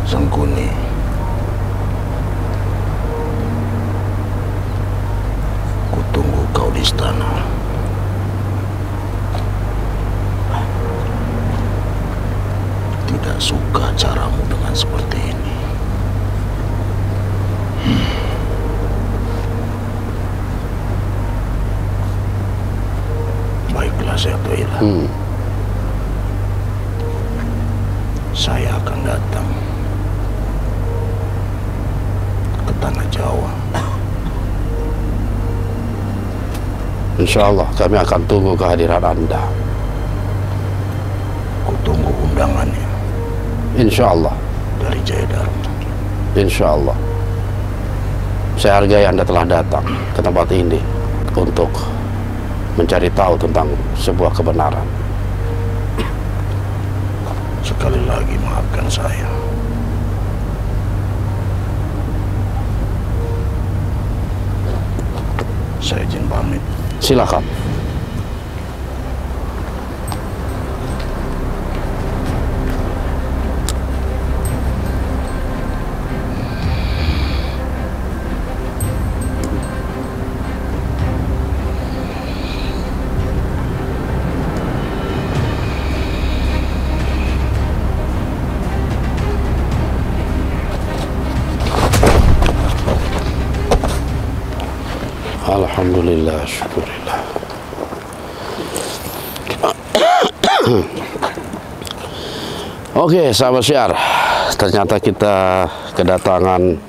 Sangkuni, kutunggu kau di istana. Tidak suka caramu dengan seperti ini. Baiklah, Syekh Tuila. Saya akan datang ke tanah Jawa. Insya Allah kami akan tunggu kehadiran Anda. Kutunggu undangannya Insya Allah. dari Jaya Dharma. Insya Allah. Saya hargai Anda telah datang ke tempat ini untuk mencari tahu tentang sebuah kebenaran. Sekali lagi maafkan saya. Saya izin pamit. Silakan. Alhamdulillah, syukurillah. Oke, sahabat Syiar, ternyata kita kedatangan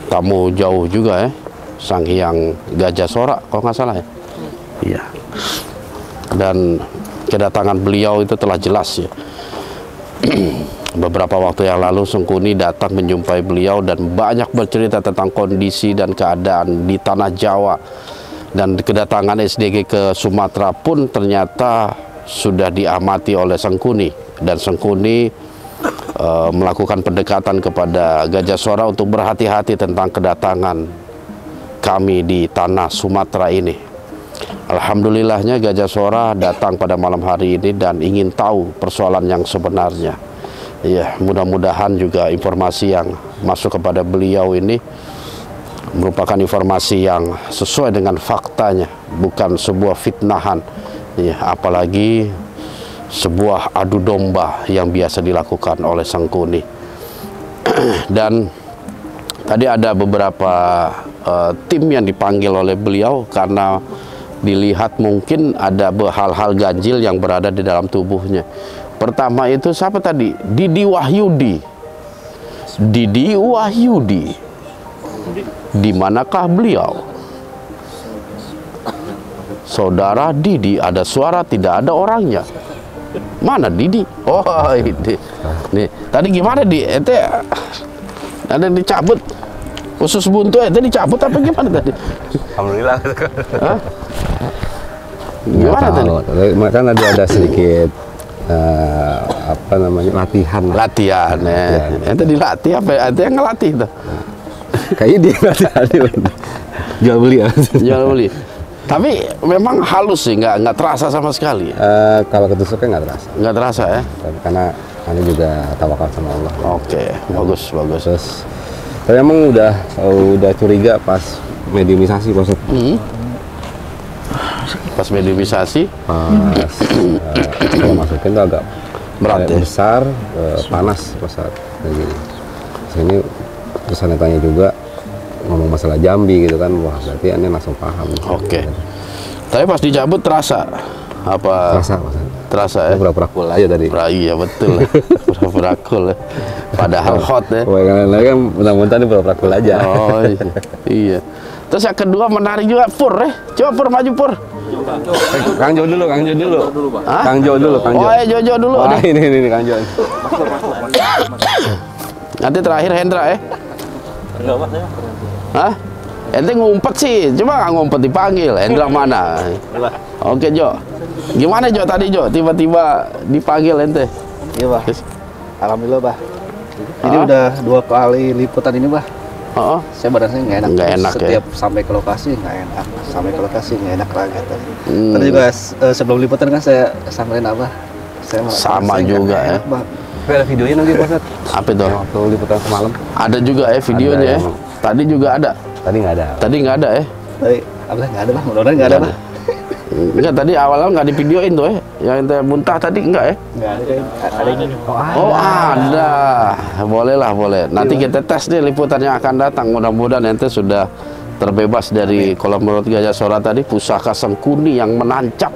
tamu jauh juga ya, Sang Hyang Gajah Sora, kalau nggak salah ya. Iya. Dan kedatangan beliau itu telah jelas ya. Beberapa waktu yang lalu Sangkuni datang menjumpai beliau dan banyak bercerita tentang kondisi dan keadaan di tanah Jawa. Dan kedatangan SDG ke Sumatera pun ternyata sudah diamati oleh Sangkuni. Dan Sangkuni melakukan pendekatan kepada Gajah Sora untuk berhati-hati tentang kedatangan kami di tanah Sumatera ini. Alhamdulillahnya Gajah Sora datang pada malam hari ini dan ingin tahu persoalan yang sebenarnya. Ya, mudah-mudahan juga informasi yang masuk kepada beliau ini merupakan informasi yang sesuai dengan faktanya, bukan sebuah fitnahan. Ya, apalagi sebuah adu domba yang biasa dilakukan oleh Sangkuni. Dan tadi ada beberapa tim yang dipanggil oleh beliau karena dilihat mungkin ada hal-hal ganjil yang berada di dalam tubuhnya. Pertama itu siapa tadi? Didi Wahyudi. Didi Wahyudi. Di manakah beliau? Saudara Didi, ada suara tidak ada orangnya. Mana Didi? Oh, ini. Nih, tadi gimana di? Ente ada dicabut. Usus buntu ente dicabut apa gimana tadi? Alhamdulillah. Hah? Gimana tadi? Kan tadi ada sedikit apa namanya latihan ya. Ente dilatih apa? Ente yang ngelatih tuh. kayaknya dia latihan jual beli ya. Jual beli. Tapi memang halus sih, nggak terasa sama sekali. Kalau ketusuknya nggak terasa. Nggak terasa ya? Karena Anda juga tawakal sama Allah. Oke, bagus. Terus, tapi emang udah curiga pas mediumisasi Pak Ustadz. Pas mediumisasi, kalau masukin tuh agak berat ya? besar, panas Pak Ustadz. Kayak gini. Sini terus Anda tanya juga ngomong masalah Jambi gitu kan, wah berarti Anda langsung paham. Oke. Tapi pas dicabut terasa apa? Terasa Pak Ustadz. Terasa ya? Pura-pura cool aja tadi. Iya betul. Pura-pura cool ya. Padahal hot ya. Wah, kan mentah-mentah ini pura-pura cool aja. Oh iya. Terus yang kedua menarik juga, Pur ya. Coba Pur maju Pur. Kang Jo dulu, Kang Jo dulu. Hah? Kang Jo dulu, Kang Jo. Oh, Jojo dulu. Wah, deh. ini Kang Jo. Nanti terakhir Hendra ya. Hah? Ente ngumpet sih, coba nggak ngumpet dipanggil. Hendra mana? Oke Jo. Gimana Jo tadi Jo? Tiba-tiba dipanggil ente. Iya bah. Alhamdulillah bah. Jadi udah 2 kali liputan ini bah. Oh, Saya badannya nggak enak. Nggak enak, Setiap sampai ke lokasi nggak enak. Sampai ke lokasi nggak enak lagi. Hmm. Tadi juga sebelum liputan kan saya samperin Abah. Saya Sama saya juga, nggak ya. enak, Bah. Tapi ada videonya nanti Pak Ustadz. apa itu? Waktu liputan semalam. Ada juga ya videonya ya. emang. Tadi juga ada. Tadi nggak ada. Tadi nggak ada ya. Tapi Abah nggak ada bah. Mudah-mudahan nggak ada bah. Enggak, tadi awalnya nggak di videoin tuh ya. Yang ente muntah tadi enggak ya? Nggak ada kan? Ada ini. Oh ada, boleh lah boleh. Nanti kita tes deh liputan yang akan datang. Mudah-mudahan ente sudah terbebas dari kalau menurut Gajah Sora tadi pusaka Sengkuni yang menancap.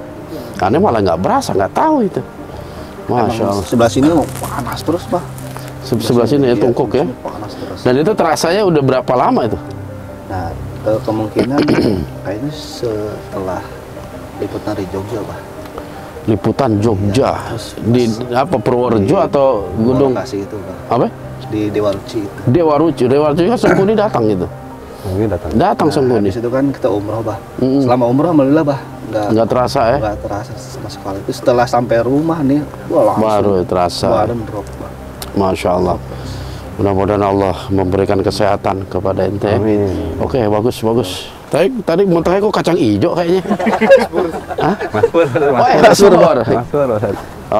Karena malah nggak berasa, nggak tahu itu. Masya Allah. Sebelah sini panas terus bah. Sebelah sini ya tungkuk ya. Panas terus. Dan itu terasanya udah berapa lama itu? Nah, kemungkinan kayaknya setelah liputan di Jogja bah. Liputan Jogja di apa Purworejo atau Gunung Lokasi itu bah. apa? Di Dewa Ruci itu. Dewa Ruci kan Sengkuni datang gitu. Mungkin datang. Datang Di Sengkuni. situ kan kita umroh bah. Mm-mm. Selama umroh alhamdulillah bah. Nggak terasa ya? Nggak terasa sama sekali. Itu setelah sampai rumah nih, wah langsung Baru terasa. badan drop bah. Masya Allah. Mudah-mudahan Allah memberikan kesehatan kepada ente. Amin. Oke, bagus. Tadi muntahnya kok kacang hijau kayaknya. Hah? Mas Pur. Oh, Mas Pur. Mas Pur.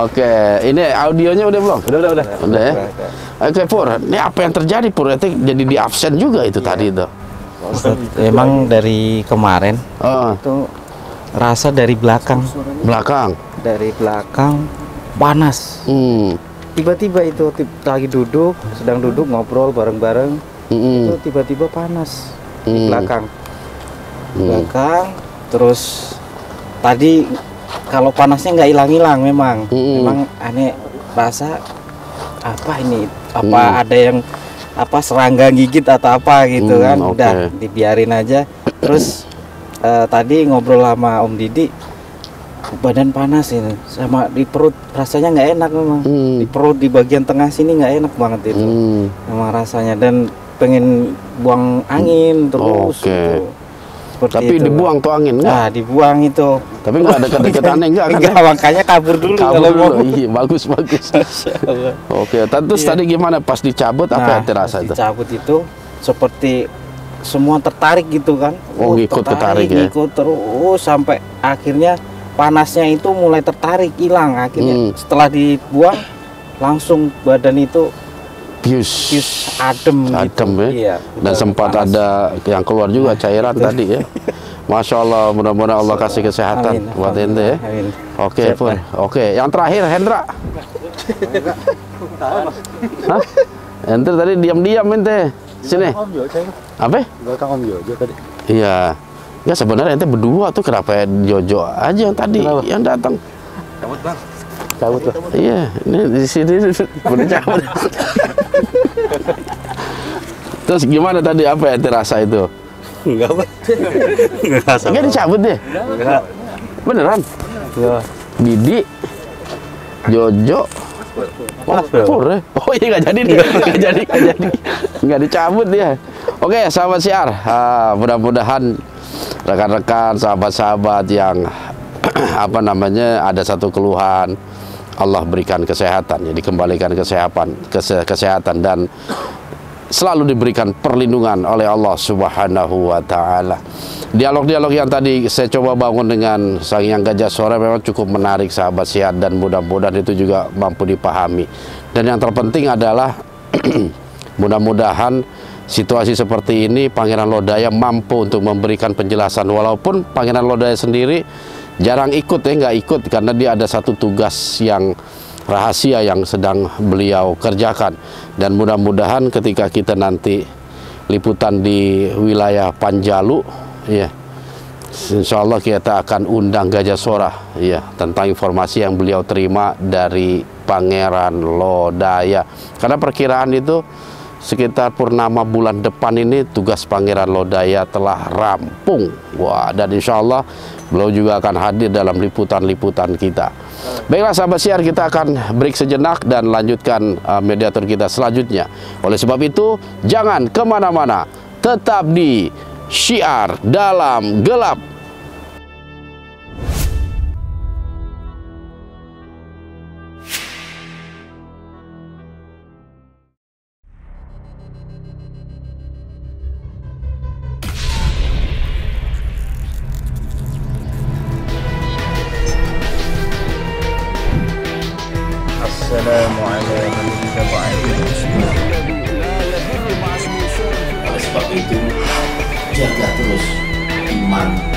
Oke, ini audionya udah belum? Udah. Udah ya? Oke, Pur. Ini apa yang terjadi, Pur? Ente jadi di absen juga itu tadi itu. Emang dari kemarin Oh, itu rasa dari belakang belakang. panas. Tiba-tiba itu lagi sedang duduk ngobrol bareng-bareng, itu tiba-tiba panas di belakang. Terus tadi kalau panasnya nggak hilang-hilang memang aneh rasa apa ini ada yang serangga gigit atau apa gitu kan. Oke. Udah dibiarin aja. Terus tadi ngobrol sama Om Didi, badan panas ini sama di perut rasanya nggak enak memang. Di perut di bagian tengah sini nggak enak banget itu memang rasanya, dan pengen buang angin terus Oke. gitu. Seperti Tapi itu. dibuang tuh angin nggak? Nah, dibuang itu. Tapi nggak ada deket-deketannya enggak kan? Enggak, makanya kabur dulu Kabur kalau dulu. mau. Iya, bagus. Oke, terus tadi gimana pas dicabut apa yang terasa itu? Dicabut itu seperti semua tertarik gitu kan. Oh, ketarik ya. Ngikut terus sampai akhirnya panasnya itu mulai tertarik, hilang. Akhirnya setelah dibuang langsung badan itu Pius adem ya. Iya, Dan udah sempat panas. ada yang keluar juga cairan tadi ya. Masya Allah, mudah-mudahan Allah kasih kesehatan Amin, buat ente ya. amin. Oke, Siap, Pur. Oke, yang terakhir Hendra. Hah? Ente tadi diam-diam ente. Sini. Apa? Belakang Om Jojo tadi. Iya. Ya sebenarnya ente berdua tuh kenapa Jojo aja yang tadi yang datang. Cabut Bang. Cabut tuh. Iya, ini di sini udah cabut. Terus gimana tadi apa yang terasa itu? Enggak, Pak. Enggak dicabut deh. Enggak. Beneran? Iya. Didi, Jojo, Pur ya? Oh iya nggak jadi nih, nggak dicabut dia. Oke, sahabat siar, mudah-mudahan rekan-rekan, sahabat-sahabat yang ada satu keluhan, Allah berikan kesehatan, ya dikembalikan kesehatan dan selalu diberikan perlindungan oleh Allah Subhanahu wa Ta'ala. Dialog-dialog yang tadi saya coba bangun dengan Sang Hyang Gajah Sora memang cukup menarik sahabat siar, dan mudah-mudahan itu juga mampu dipahami. Dan yang terpenting adalah mudah-mudahan situasi seperti ini Pangeran Lodaya mampu untuk memberikan penjelasan, walaupun Pangeran Lodaya sendiri jarang ikut nggak ikut karena dia ada satu tugas yang rahasia yang sedang beliau kerjakan. Dan mudah-mudahan ketika kita nanti liputan di wilayah Panjalu, ya, insya Allah kita akan undang Gajah Sora, ya, tentang informasi yang beliau terima dari Pangeran Lodaya. Karena perkiraan itu sekitar purnama bulan depan ini tugas Pangeran Lodaya telah rampung. Wah, dan insya Allah Beliau juga akan hadir dalam liputan-liputan kita. Baiklah sahabat Syiar, kita akan break sejenak dan lanjutkan mediator kita selanjutnya. Oleh sebab itu, jangan kemana-mana, tetap di Syiar Dalam Gelap. Oleh sebab itu, jaga terus iman